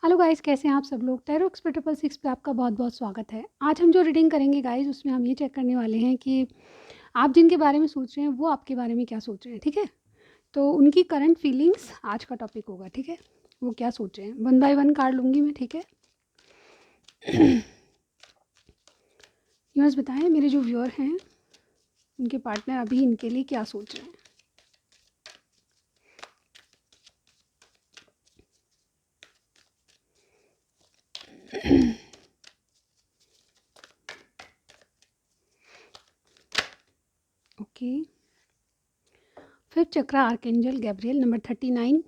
Hello guys, कैसे हैं आप सब लोग। टैरो एक्सपर्ट 666 पे आपका बहुत बहुत स्वागत है। आज हम जो रीडिंग करेंगे गाइस, उसमें हम ये चेक करने वाले हैं कि आप जिनके बारे में सोच रहे हैं वो आपके बारे में क्या सोच रहे हैं। ठीक है, तो उनकी करंट फीलिंग्स आज का टॉपिक होगा। ठीक है, वो क्या सोच रहे हैं, वन बाय वन कार्ड लूँगी मैं। ठीक है, यूनिवर्स बताएं मेरे जो व्यूअर हैं उनके पार्टनर अभी इनके लिए क्या सोच रहे हैं। ओके, फिफ्थ चक्रा आर्कएंजल गैब्रियल नंबर 39।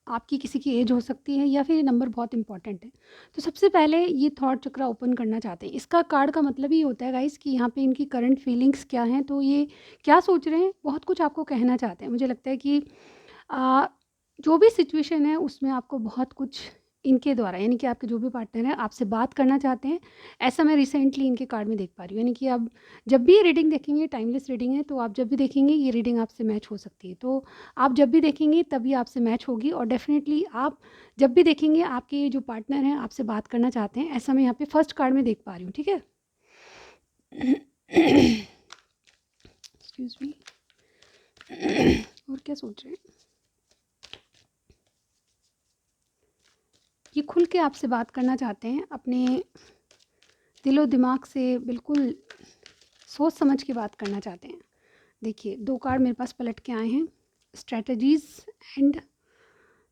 आपकी किसी की एज हो सकती है या फिर ये नंबर बहुत इंपॉर्टेंट है। तो सबसे पहले ये थॉट चक्रा ओपन करना चाहते हैं। इसका कार्ड का मतलब ये होता है गाइस कि यहाँ पे इनकी करंट फीलिंग्स क्या हैं, तो ये क्या सोच रहे हैं, बहुत कुछ आपको कहना चाहते हैं। मुझे लगता है कि आ, जो भी सिचुएशन है उसमें आपको बहुत कुछ इनके द्वारा, यानी कि आपके जो भी पार्टनर हैं आपसे बात करना चाहते हैं। ऐसा मैं रिसेंटली इनके कार्ड में देख पा रही हूँ। यानी कि अब जब भी ये रीडिंग देखेंगे, टाइमलेस रीडिंग है, तो आप जब भी देखेंगे ये रीडिंग आपसे मैच हो सकती है। तो आप जब भी देखेंगे तभी आपसे मैच होगी, और डेफिनेटली आप जब भी देखेंगे आपके जो पार्टनर हैं आपसे बात करना चाहते हैं। ऐसा मैं यहाँ पे फर्स्ट कार्ड में देख पा रही हूँ। ठीक है, एक्सक्यूज मी। और क्या सोच रहे हैं, ये खुल के आपसे बात करना चाहते हैं, अपने दिलो दिमाग से बिल्कुल सोच समझ के बात करना चाहते हैं। देखिए, दो कार्ड मेरे पास पलट के आए हैं, स्ट्रेटजीज एंड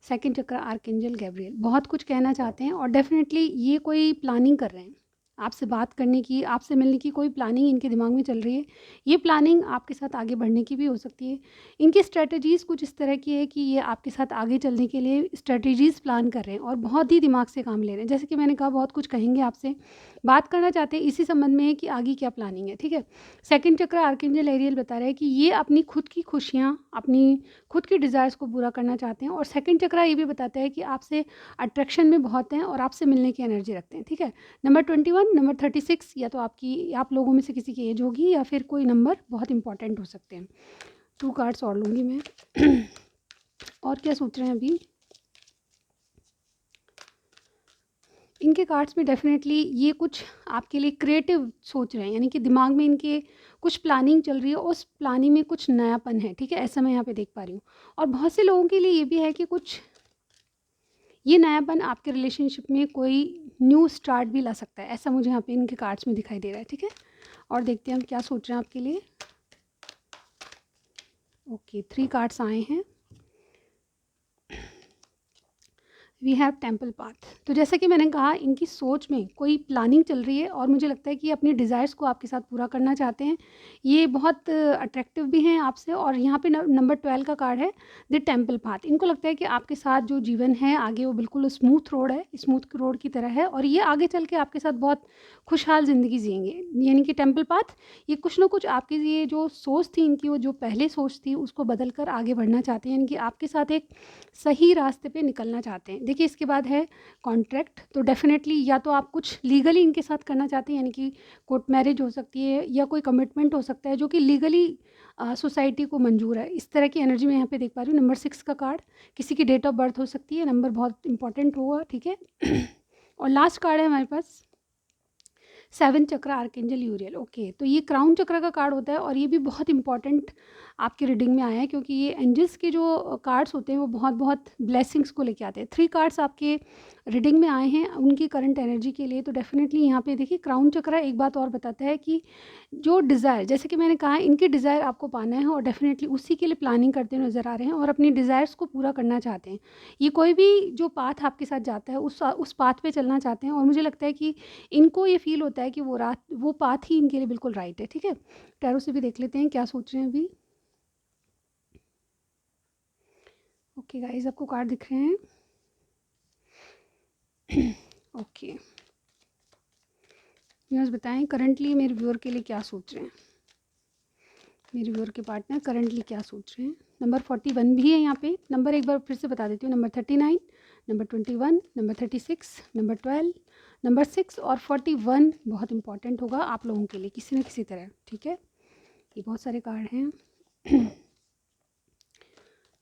सेकंड चक्र आर्कएंजल गैब्रियल। बहुत कुछ कहना चाहते हैं, और डेफिनेटली ये कोई प्लानिंग कर रहे हैं आपसे बात करने की, आपसे मिलने की। कोई प्लानिंग इनके दिमाग में चल रही है। ये प्लानिंग आपके साथ आगे बढ़ने की भी हो सकती है। इनकी स्ट्रेटजीज़ कुछ इस तरह की है कि ये आपके साथ आगे चलने के लिए स्ट्रेटजीज़ प्लान कर रहे हैं और बहुत ही दिमाग से काम ले रहे हैं। जैसे कि मैंने कहा, बहुत कुछ कहेंगे आपसे, बात करना चाहते हैं इसी संबंध में है कि आगे क्या प्लानिंग है। ठीक है, सेकंड चक्र आर्कएंजल एरियल बता रहा है कि ये अपनी खुद की खुशियाँ, अपनी खुद की डिज़ायर्स को पूरा करना चाहते हैं। और सेकंड चक्र ये भी बताता है कि आपसे अट्रैक्शन में बहुत हैं और आपसे मिलने की एनर्जी रखते हैं। ठीक है, नंबर 21, नंबर 36, या तो आप लोगों में से किसी की एज होगी या फिर कोई नंबर बहुत इंपॉर्टेंट हो सकते हैं। 2 कार्ड्स और लूँगी मैं। और क्या सोच रहे हैं अभी इनके कार्ड्स में। डेफिनेटली ये कुछ आपके लिए क्रिएटिव सोच रहे हैं, यानी कि दिमाग में इनके कुछ प्लानिंग चल रही है, उस प्लानिंग में कुछ नयापन है। ठीक है, ऐसा मैं यहाँ पे देख पा रही हूँ। और बहुत से लोगों के लिए ये भी है कि कुछ ये नयापन आपके रिलेशनशिप में कोई न्यू स्टार्ट भी ला सकता है। ऐसा मुझे यहाँ पे इनके कार्ड्स में दिखाई दे रहा है। ठीक है, और देखते हैं हम क्या सोच रहे हैं आपके लिए। ओके, 3 कार्ड्स आए हैं। We have temple path. तो जैसा कि मैंने कहा, इनकी सोच में कोई प्लानिंग चल रही है, और मुझे लगता है कि ये अपनी डिज़ायर्स को आपके साथ पूरा करना चाहते हैं। ये बहुत अट्रैक्टिव भी हैं आपसे। और यहाँ पे नंबर 12 का कार्ड है, द टेम्पल पाथ। इनको लगता है कि आपके साथ जो जीवन है आगे, वो बिल्कुल स्मूथ रोड है, स्मूथ रोड की तरह है, और ये आगे चल के आपके साथ बहुत खुशहाल ज़िंदगी जिएंगे। यानी कि टेम्पल पाथ, ये कुछ ना कुछ आपके लिए जो सोच थी इनकी, वो जो पहले सोच थी उसको बदल कर आगे बढ़ना चाहते हैं। यानी कि आपके साथ एक सही रास्ते पे निकलना चाहते हैं। देखिए, इसके बाद है कॉन्ट्रैक्ट। तो डेफिनेटली या तो आप कुछ लीगली इनके साथ करना चाहते हैं, यानी कि कोर्ट मैरिज हो सकती है, या कोई कमिटमेंट हो सकता है जो कि लीगली सोसाइटी को मंजूर है। इस तरह की एनर्जी मैं यहाँ पे देख पा रही हूँ। नंबर 6 का कार्ड, किसी की डेट ऑफ बर्थ हो सकती है, नंबर बहुत इंपॉर्टेंट होगा। ठीक है, और लास्ट कार्ड है हमारे पास, 7 चक्र आर्कएंजल यूरियल। ओके, तो ये क्राउन चक्र का कार्ड होता है, और ये भी बहुत इंपॉर्टेंट आपकी रीडिंग में आया है, क्योंकि ये एंजल्स के जो कार्ड्स होते हैं वो बहुत बहुत ब्लेसिंग्स को लेके आते हैं। 3 कार्ड्स आपके रीडिंग में आए हैं उनकी करंट एनर्जी के लिए। तो डेफिनेटली यहाँ पे देखिए, क्राउन चक्र एक बात और बताता है कि जो डिज़ायर, जैसे कि मैंने कहा, इनकी डिज़ायर आपको पाना है, और डेफिनेटली उसी के लिए प्लानिंग करते हुए नज़र आ रहे हैं, और अपनी डिज़ायर्स को पूरा करना चाहते हैं। ये कोई भी जो पाथ आपके साथ जाता है उस पाथ पे चलना चाहते हैं, और मुझे लगता है कि इनको ये फ़ील होता है कि वो पाथ ही इनके लिए बिल्कुल राइट है। ठीक है, टैरो से भी देख लेते हैं क्या सोच रहे हैं अभी। ओके गाइस, आपको कार्ड दिख रहे हैं। ओके, व्यूअर्स बताएं करंटली मेरे व्यूअर के लिए क्या सोच रहे हैं, मेरे व्यूअर के पार्टनर करंटली क्या सोच रहे हैं। नंबर 41 भी है यहाँ पे। नंबर एक बार फिर से बता देती हूँ, number 39, number 21, number 36, number 12, number 6 और 41 बहुत इंपॉर्टेंट होगा आप लोगों के लिए किसी न किसी तरह। ठीक है, ये बहुत सारे कार्ड हैं।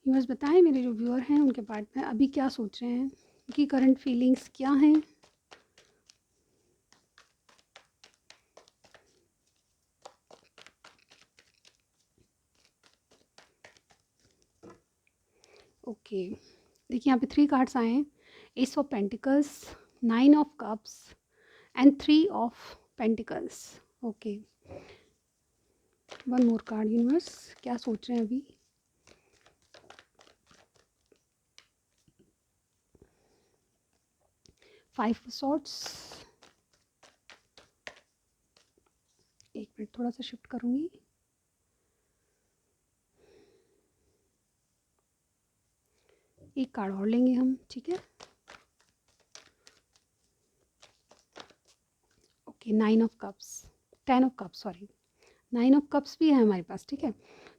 व्यूअर्स बताएं मेरे जो व्यूअर हैं उनके पार्टनर अभी क्या सोच रहे हैं। उनकी करंट फीलिंग्स क्या हैं। ओके, देखिए यहाँ पे 3 कार्ड्स आए हैं, S of pentacles, 9 of cups and 3 of pentacles. Okay, one more card universe, क्या सोच रहे हैं अभी। 5 ऑफ सॉर्ड्स, एक मिनट थोड़ा सा शिफ्ट करूँगी। एक कार्ड और लेंगे हम, ठीक है। Okay, 9 of cups, 10 of cups, sorry 9 of cups भी है हमारे पास, ठीक है।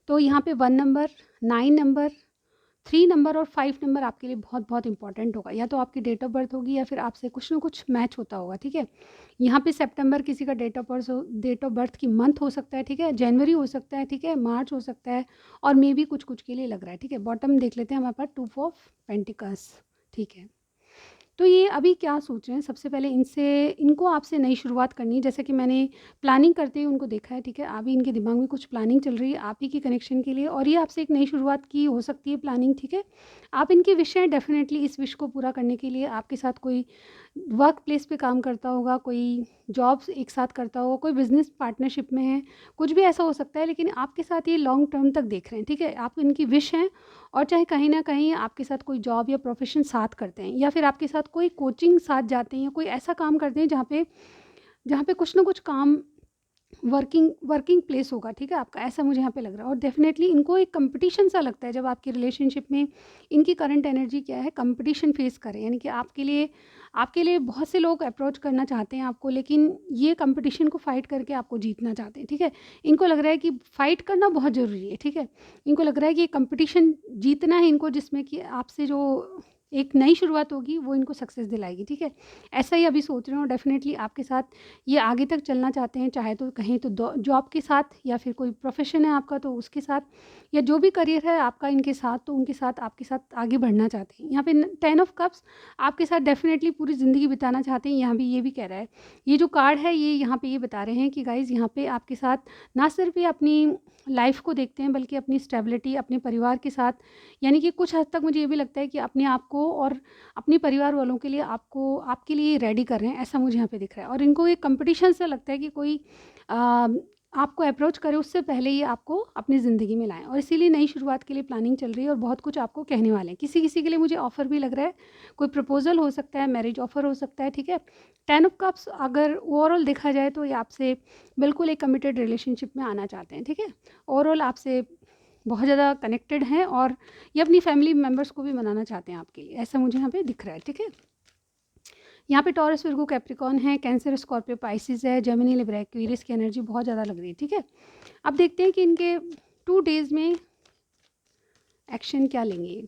तो यहाँ पे 1 नंबर, 9 नंबर, 3 नंबर और 5 नंबर आपके लिए बहुत बहुत इंपॉर्टेंट होगा। या तो आपकी डेट ऑफ बर्थ होगी या फिर आपसे कुछ ना कुछ मैच होता होगा, ठीक है। यहाँ पे सितंबर किसी का डेट ऑफ बर्थ की मंथ हो सकता है, ठीक है। जनवरी हो सकता है, ठीक है। मार्च हो सकता है, और मे भी कुछ कुछ के लिए लग रहा है, ठीक है। बॉटम देख लेते हैं हमारे पास 2 ऑफ पेंटिकल्स, ठीक है। तो ये अभी क्या सोच रहे हैं, सबसे पहले इनको आपसे नई शुरुआत करनी है। जैसे कि मैंने प्लानिंग करते हुए उनको देखा है, ठीक है। अभी इनके दिमाग में कुछ प्लानिंग चल रही है आप ही की कनेक्शन के लिए, और ये आपसे एक नई शुरुआत की हो सकती है प्लानिंग, ठीक है। आप इनके विश हैं, डेफिनेटली इस विश को पूरा करने के लिए आपके साथ कोई वर्क प्लेस पे काम करता होगा, कोई जॉब एक साथ करता होगा, कोई बिजनेस पार्टनरशिप में है, कुछ भी ऐसा हो सकता है। लेकिन आपके साथ ये लॉन्ग टर्म तक देख रहे हैं, ठीक है। आप इनकी विश हैं, और चाहे कहीं ना कहीं आपके साथ कोई जॉब या प्रोफेशन साथ करते हैं, या फिर आपके साथ कोई कोचिंग साथ जाते हैं, या कोई ऐसा काम करते हैं जहाँ पे कुछ ना कुछ काम वर्किंग वर्किंग प्लेस होगा, ठीक है आपका, ऐसा मुझे यहाँ पे लग रहा है। और डेफिनेटली इनको एक कंपटीशन सा लगता है, जब आपकी रिलेशनशिप में इनकी करंट एनर्जी क्या है, कंपटीशन फेस करें। यानी कि आपके लिए बहुत से लोग अप्रोच करना चाहते हैं आपको, लेकिन ये कंपटीशन को फाइट करके आपको जीतना चाहते हैं, ठीक है। इनको लग रहा है कि फाइट करना बहुत ज़रूरी है, ठीक है। इनको लग रहा है कि ये कंपटीशन जीतना है इनको, जिसमें कि आपसे जो एक नई शुरुआत होगी वो इनको सक्सेस दिलाएगी, ठीक है। ऐसा ही अभी सोच रहे हो, डेफिनेटली आपके साथ ये आगे तक चलना चाहते हैं, चाहे तो कहीं तो जॉब के साथ, या फिर कोई प्रोफेशन है आपका तो उसके साथ, या जो भी करियर है आपका इनके साथ, तो उनके साथ आपके साथ आगे बढ़ना चाहते हैं। यहाँ पे 10 ऑफ कप्स आपके साथ डेफिनेटली पूरी ज़िंदगी बिताना चाहते हैं। यहाँ भी ये भी कह रहा है, ये जो कार्ड है ये यहाँ पे ये बता रहे हैं कि गाइज़ यहाँ पे आपके साथ ना सिर्फ ये अपनी लाइफ को देखते हैं, बल्कि अपनी स्टेबिलिटी, अपने परिवार के साथ, यानी कि कुछ हद तक मुझे ये भी लगता है कि अपने आप को और अपने परिवार वालों के लिए आपके लिए रेडी कर रहे हैं, ऐसा मुझे यहाँ पे दिख रहा है। और इनको एक कंपटीशन सा लगता है कि कोई आ, आपको अप्रोच करे उससे पहले ये आपको अपनी ज़िंदगी में लाएं, और इसीलिए नई शुरुआत के लिए प्लानिंग चल रही है, और बहुत कुछ आपको कहने वाले हैं। किसी किसी के लिए मुझे ऑफ़र भी लग रहा है, कोई प्रपोजल हो सकता है, मैरिज ऑफ़र हो सकता है, ठीक है। 10 ऑफ कप्स अगर ओवरऑल देखा जाए तो ये आपसे बिल्कुल एक कमिटेड रिलेशनशिप में आना चाहते हैं, ठीक है। ओवरऑल आपसे बहुत ज़्यादा कनेक्टेड हैं, और ये अपनी फैमिली मेम्बर्स को भी मनाना चाहते हैं आपके लिए, ऐसा मुझे यहाँ पे दिख रहा है, ठीक है। यहाँ पे टॉरस, विर्गो, कैप्रिकॉर्न है, कैंसर, स्कॉर्पियो, पाइसिस है, जेमिनी, लिब्रा, एक्वेरियस की एनर्जी बहुत ज़्यादा लग रही है, ठीक है। अब देखते हैं कि इनके 2 डेज़ में एक्शन क्या लेंगे,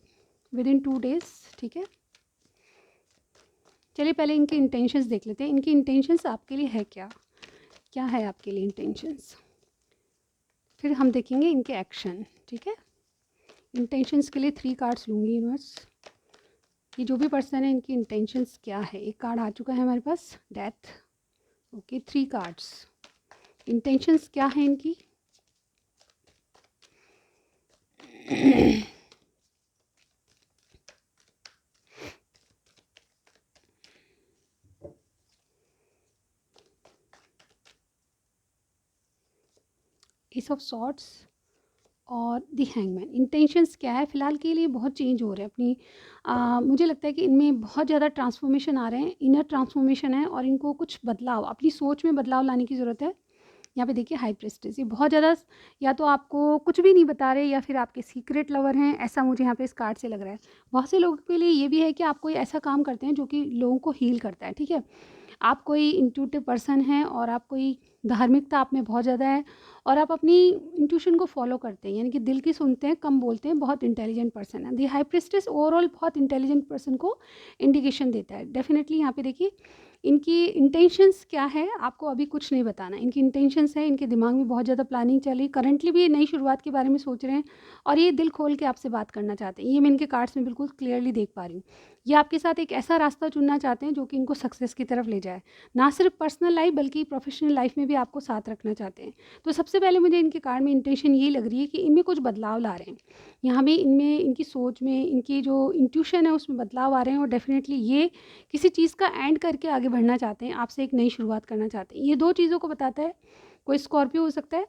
विद इन 2 डेज़, ठीक है। चलिए पहले इनके इंटेंशंस देख लेते हैं, इनकी इंटेंशंस आपके लिए है क्या, क्या है आपके लिए इंटेंशंस, फिर हम देखेंगे इनके एक्शन, ठीक है। इंटेंशंस के लिए 3 कार्ड्स लूँगी बस, ये जो भी पर्सन है इनकी इंटेंशंस क्या है। एक कार्ड आ चुका है हमारे पास, डेथ। ओके, 3 कार्ड्स, इंटेंशंस क्या है इनकी। एस ऑफ सॉर्ड्स और द हैंगमैन। इंटेंशंस क्या है, फ़िलहाल के लिए बहुत चेंज हो रहे हैं अपनी, मुझे लगता है कि इनमें बहुत ज़्यादा ट्रांसफॉर्मेशन आ रहे हैं, इनर ट्रांसफॉर्मेशन है, और इनको कुछ बदलाव, अपनी सोच में बदलाव लाने की ज़रूरत है। यहाँ पे देखिए हाई प्रेस्टिज, ये बहुत ज़्यादा या तो आपको कुछ भी नहीं बता रहे, या फिर आपके सीक्रेट लवर हैं, ऐसा मुझे यहाँ पे इस कार्ड से लग रहा है। बहुत से लोगों के लिए ये भी है कि आप कोई ऐसा काम करते हैं जो कि लोगों को हील करता है, ठीक है। आप कोई इंट्यूटिव पर्सन हैं, और आप कोई धार्मिकता आप में बहुत ज़्यादा है और आप अपनी इंट्यूशन को फॉलो करते हैं, यानी कि दिल की सुनते हैं, कम बोलते हैं, बहुत इंटेलिजेंट पर्सन है। दी हाई प्रिस्टेस ओवरऑल बहुत इंटेलिजेंट पर्सन को इंडिकेशन देता है। डेफिनेटली यहाँ पे देखिए इनकी इंटेंशंस क्या है, आपको अभी कुछ नहीं बताना। इनकी इंटेंशंस है, इनके दिमाग में बहुत ज़्यादा प्लानिंग चल रही, करंटली भी ये नई शुरुआत के बारे में सोच रहे हैं और ये दिल खोल के आपसे बात करना चाहते हैं। ये मैं इनके कार्ड्स में बिल्कुल क्लियरली देख पा रही हूँ। ये आपके साथ एक ऐसा रास्ता चुनना चाहते हैं जो कि इनको सक्सेस की तरफ ले जाए, ना सिर्फ पर्सनल लाइफ बल्कि प्रोफेशनल लाइफ में भी आपको साथ रखना चाहते हैं। तो सबसे पहले मुझे इनके कार्ड में इंटेंशन यही लग रही है कि इनमें कुछ बदलाव ला रहे हैं। यहाँ भी इनमें, इनकी सोच में, इनकी जो इंट्यूशन है उसमें बदलाव आ रहे हैं और डेफिनेटली ये किसी चीज़ का एंड करके आगे बढ़ना चाहते हैं, आपसे एक नई शुरुआत करना चाहते हैं। ये 2 चीज़ों को बताता है। कोई स्कॉर्पियो हो सकता है,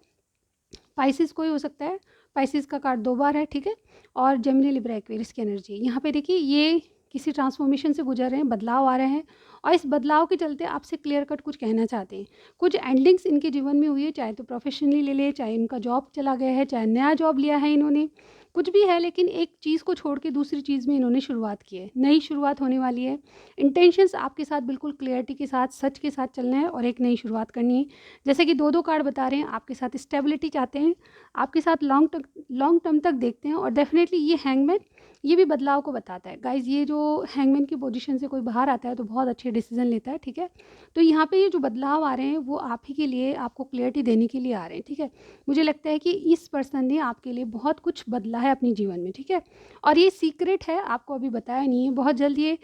पाइसेस कोई हो सकता है, पाइसेस का कार्ड 2 बार है, ठीक है? और जेमिनी, लिब्रा, एक्वेरियस की एनर्जी। यहाँ पे देखिए ये किसी ट्रांसफॉर्मेशन से गुजर रहे हैं, बदलाव आ रहे हैं और इस बदलाव के चलते आपसे क्लियर कट कुछ कहना चाहते हैं। कुछ एंडिंग्स इनके जीवन में हुई है, चाहे तो प्रोफेशनली ले लें, चाहे इनका जॉब चला गया है, चाहे नया जॉब लिया है इन्होंने, कुछ भी है, लेकिन एक चीज़ को छोड़ के दूसरी चीज़ में इन्होंने शुरुआत की है। नई शुरुआत होने वाली है। इंटेंशंस आपके साथ बिल्कुल क्लियरिटी के साथ, सच के साथ चलना है और एक नई शुरुआत करनी है। जैसे कि 2-2 कार्ड बता रहे हैं, आपके साथ स्टेबिलिटी चाहते हैं, आपके साथ लॉन्ग टर्म तक देखते हैं और डेफिनेटली ये हैंगमैन, ये भी बदलाव को बताता है। गाइज़ ये जो हैंगमैन की पोजीशन से कोई बाहर आता है तो बहुत अच्छे डिसीजन लेता है, ठीक है? तो यहाँ पे ये जो बदलाव आ रहे हैं वो आप ही के लिए, आपको क्लियरिटी देने के लिए आ रहे हैं, ठीक है? मुझे लगता है कि इस पर्सन ने आपके लिए बहुत कुछ बदला है अपने जीवन में, ठीक है? और ये सीक्रेट है, आपको अभी बताया नहीं है। बहुत जल्द ये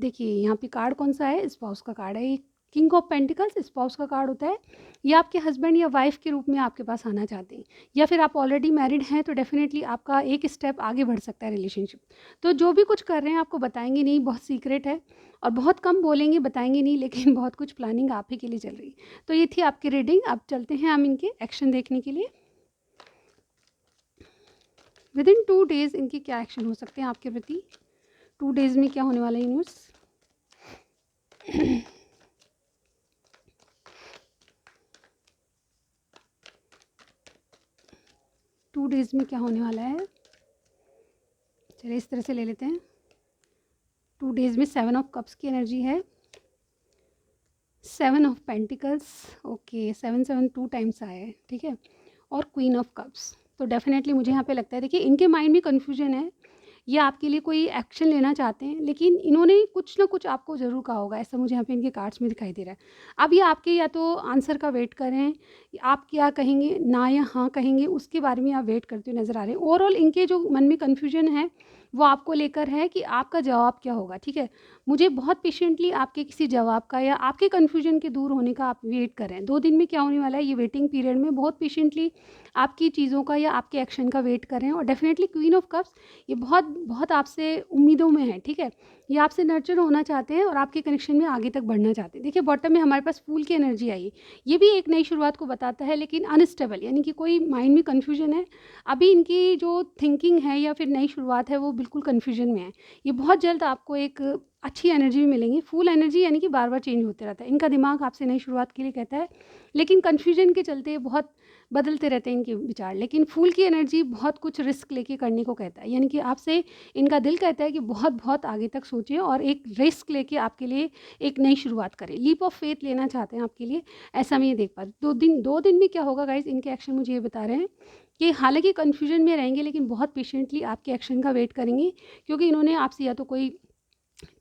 देखिए यहाँ पे कार्ड कौन-सा है, स्पाउस का कार्ड है। ये किंग ऑफ पेंटिकल्स स्पाउस का कार्ड होता है। ये आपके हस्बैंड या वाइफ़ के रूप में आपके पास आना चाहते हैं या फिर आप ऑलरेडी मैरिड हैं तो डेफ़िनेटली आपका एक स्टेप आगे बढ़ सकता है रिलेशनशिप। तो जो भी कुछ कर रहे हैं आपको बताएँगे नहीं, बहुत सीक्रेट है और बहुत कम बोलेंगे, बताएँगे नहीं, लेकिन बहुत कुछ प्लानिंग आप ही के लिए चल रही है। तो ये थी आपकी रीडिंग। अब चलते हैं हम इनके एक्शन देखने के लिए। विदिन 2 डेज़ इनके क्या एक्शन हो सकते हैं आपके प्रति? 2 डेज़ में क्या होने वाला है यूनिवर्स? 2 डेज़ में क्या होने वाला है? चलिए इस तरह से ले लेते हैं। 2 डेज़ में 7 ऑफ कप्स की एनर्जी है, 7 ऑफ पेंटिकल्स, ओके, 7-7 2 टाइम्स आया है, ठीक है? और क्वीन ऑफ कप्स। तो डेफ़िनेटली मुझे यहाँ पे लगता है, देखिए इनके माइंड में कन्फ्यूजन है। ये आपके लिए कोई एक्शन लेना चाहते हैं, लेकिन इन्होंने कुछ ना कुछ आपको ज़रूर कहा होगा, ऐसा मुझे यहाँ पे इनके कार्ड्स में दिखाई दे रहा है। अब ये आपके या तो आंसर का वेट कर रहे हैं, आप क्या कहेंगे, ना या हाँ कहेंगे, उसके बारे में आप वेट करते हुए नज़र आ रहे हैं। ओवरऑल इनके जो मन में कन्फ्यूजन है, वो आपको लेकर है कि आपका जवाब क्या होगा, ठीक है? मुझे बहुत पेशेंटली आपके किसी जवाब का या आपके कन्फ्यूजन के दूर होने का आप वेट कर रहे हैं। 2 दिन में क्या होने वाला है, ये वेटिंग पीरियड में बहुत पेशेंटली आपकी चीज़ों का या आपके एक्शन का वेट कर रहे हैं और डेफ़िनेटली क्वीन ऑफ कप्स, ये बहुत बहुत आपसे उम्मीदों में है, ठीक है? ये आपसे नर्चर होना चाहते हैं और आपके कनेक्शन में आगे तक बढ़ना चाहते हैं। देखिए बॉटम में हमारे पास फूल की एनर्जी आई है। ये भी एक नई शुरुआत को बताता है, लेकिन अनस्टेबल, यानी कि कोई माइंड में कन्फ्यूजन है। अभी इनकी जो थिंकिंग है या फिर नई शुरुआत है वो बिल्कुल कन्फ्यूजन में है। ये बहुत जल्द आपको एक अच्छी एनर्जी भी मिलेंगी। फुल एनर्जी यानी कि बार-बार चेंज होते रहता है। इनका दिमाग आपसे नई शुरुआत के लिए कहता है, लेकिन कन्फ्यूजन के चलते बहुत बदलते रहते हैं इनके विचार। लेकिन फूल की एनर्जी बहुत कुछ रिस्क लेके करने को कहता है, यानी कि आपसे इनका दिल कहता है कि बहुत-बहुत आगे तक सोचें और एक रिस्क लेके आपके लिए एक नई शुरुआत करें। लीप ऑफ फेथ लेना चाहते हैं आपके लिए, ऐसा मैं ये देख पा रही हूँ। 2 दिन में क्या होगा गाइज़, इनके एक्शन मुझे ये बता रहे हैं कि हालाँकि कन्फ्यूजन में रहेंगे लेकिन बहुत पेशेंटली आपके एक्शन का वेट करेंगे, क्योंकि इन्होंने आपसे या तो कोई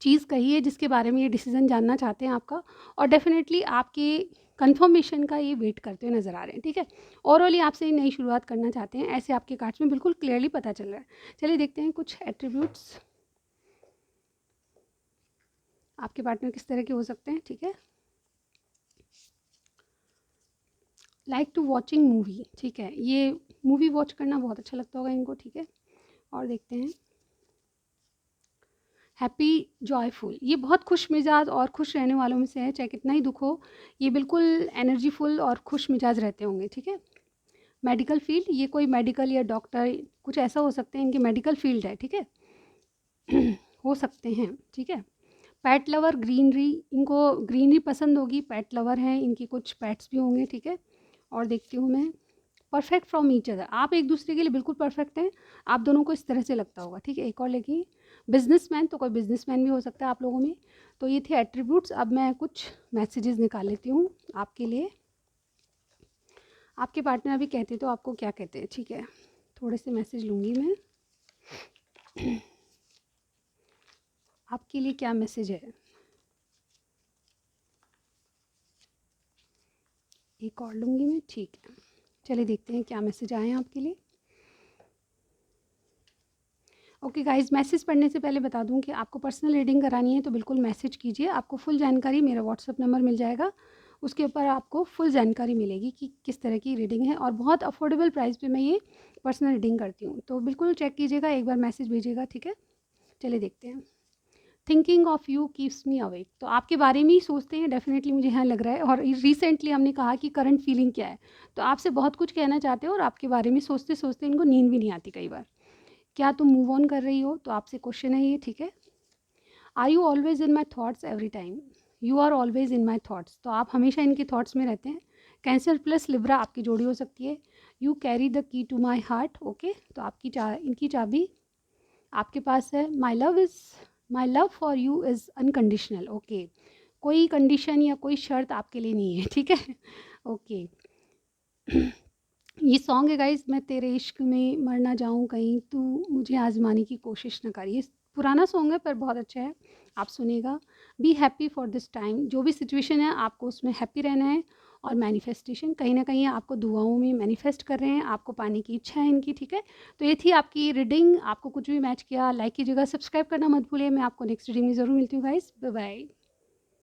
चीज़ कही है जिसके बारे में ये डिसीज़न जानना चाहते हैं आपका और डेफ़िनेटली आपके कंफर्मेशन का ये वेट करते हुए नज़र आ रहे हैं, ठीक है? ओवरऑल ये आपसे नई शुरुआत करना चाहते हैं, ऐसे आपके कार्ड्स में बिल्कुल क्लियरली पता चल रहा है। चलिए देखते हैं कुछ एट्रीब्यूट्स आपके पार्टनर किस तरह के हो सकते हैं, ठीक है? लाइक टू वॉचिंग मूवी, ठीक है? ये मूवी वॉच करना बहुत अच्छा लगता होगा इनको, ठीक है? और देखते हैं हैप्पी जॉयफुल, ये बहुत खुश मिजाज और खुश रहने वालों में से है, चाहे कितना ही दुख हो, ये बिल्कुल एनर्जीफुल और खुश मिजाज रहते होंगे, ठीक है? मेडिकल फील्ड, ये कोई मेडिकल या डॉक्टर कुछ ऐसा हो सकते हैं, इनके मेडिकल फील्ड है, ठीक है? हो सकते हैं, ठीक है? पेट लवर, ग्रीनरी, इनको ग्रीनरी पसंद होगी, पेट लवर हैं, इनकी कुछ पेट्स भी होंगे, ठीक है? और देखती हूँ मैं परफेक्ट फ्रॉम ईच अदर, आप एक दूसरे के लिए बिल्कुल परफेक्ट हैं, आप दोनों को इस तरह से लगता होगा, ठीक है? एक और लेकिन बिजनेसमैन, तो कोई बिजनेसमैन भी हो सकता है आप लोगों में। तो ये थे एट्रीब्यूट्स। अब मैं कुछ मैसेजेस निकाल लेती हूँ आपके लिए। आपके पार्टनर अभी कहते तो आपको क्या कहते हैं, ठीक है। थोड़े से मैसेज लूँगी मैं। आपके लिए क्या मैसेज है? एक और लूँगी मैं, ठीक है। चलिए देखते हैं क्या मैसेज आए हैं आपके लिए। ओके गाइस, मैसेज पढ़ने से पहले बता दूं कि आपको पर्सनल रीडिंग करानी है तो बिल्कुल मैसेज कीजिए। आपको फुल जानकारी, मेरा व्हाट्सअप नंबर मिल जाएगा, उसके ऊपर आपको फुल जानकारी मिलेगी कि किस तरह की रीडिंग है। और बहुत अफोर्डेबल प्राइस पे मैं ये पर्सनल रीडिंग करती हूँ, तो बिल्कुल चेक कीजिएगा, एक बार मैसेज भेजिएगा, ठीक है। चलिए देखते हैं। Thinking of you keeps me awake, तो आपके बारे में ही सोचते हैं डेफिनेटली, मुझे यहाँ लग रहा है। और रिसेंटली हमने कहा कि करंट फीलिंग क्या है, तो आपसे बहुत कुछ कहना चाहते हो और आपके बारे में सोचते सोचते इनको नींद भी नहीं आती कई बार। क्या तुम मूव ऑन कर रही हो, तो आपसे क्वेश्चन है ये, ठीक है। Are you always in my thoughts every time, you are always in my thoughts, तो आप हमेशा इनके थाट्स में रहते हैं। कैंसर प्लस लिब्रा आपकी जोड़ी हो सकती है। You carry the key to my heart, okay, तो आपकी इनकी चाबी आपके पास है। My love for you is unconditional, okay, कोई कंडीशन या कोई शर्त आपके लिए नहीं है, ठीक है। ओके, ये सॉन्ग है गाइस, मैं तेरे इश्क में मर ना जाऊँ कहीं, तू मुझे आजमाने की कोशिश ना कर। ये पुराना सॉन्ग है पर बहुत अच्छा है, आप सुनिएगा। Be happy for this time, जो भी सिचुएशन है आपको उसमें हैप्पी रहना है। और मैनिफेस्टेशन, कहीं ना कहीं आपको दुआओं में मैनिफेस्ट कर रहे हैं, आपको पाने की इच्छा है इनकी, ठीक है। तो ये थी आपकी रीडिंग। आपको कुछ भी मैच किया लाइक कीजिएगा, सब्सक्राइब करना मत भूलिए। मैं आपको नेक्स्ट रीडिंग में ज़रूर मिलती हूँ गाइस, बाय बाय।